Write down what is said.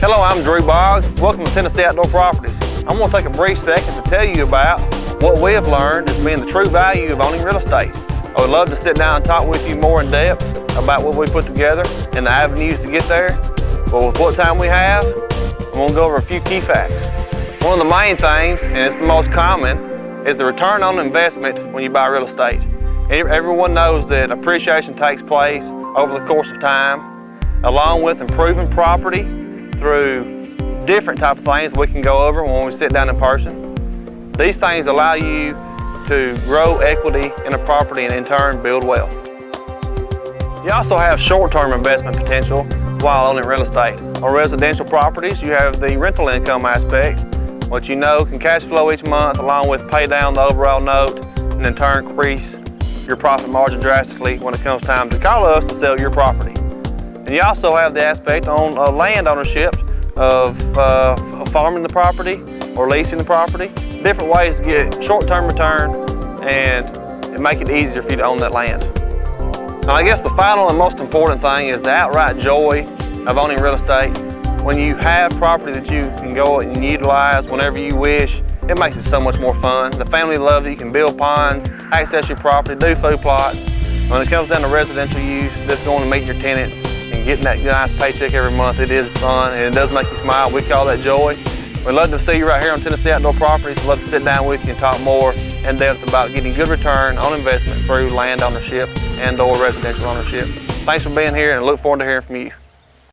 Hello, I'm Drew Boggs. Welcome to Tennessee Outdoor Properties. I'm going to take a brief second to tell you about what we have learned as being the true value of owning real estate. I would love to sit down and talk with you more in depth about what we put together and the avenues to get there. But with what time we have, I'm going to go over a few key facts. One of the main things, and it's the most common, is the return on investment when you buy real estate. Everyone knows that appreciation takes place over the course of time, along with improving property through different type of things we can go over when we sit down in person. These things allow you to grow equity in a property and in turn build wealth. You also have short-term investment potential while owning real estate. On residential properties, you have the rental income aspect, which you know can cash flow each month along with pay down the overall note and in turn increase your profit margin drastically when it comes time to call us to sell your property. And you also have the aspect on land ownership of farming the property or leasing the property. Different ways to get short-term return and make it easier for you to own that land. Now I guess the final and most important thing is the outright joy of owning real estate. When you have property that you can go and utilize whenever you wish, it makes it so much more fun. The family loves it. You can build ponds, access your property, do food plots. When it comes down to residential use, just going to meet your tenants and getting that nice paycheck every month, it is fun and it does make you smile. We call that joy. We'd love to see you right here on Tennessee Outdoor Properties. We'd love to sit down with you and talk more in depth about getting good return on investment through land ownership and or residential ownership. Thanks for being here and I look forward to hearing from you.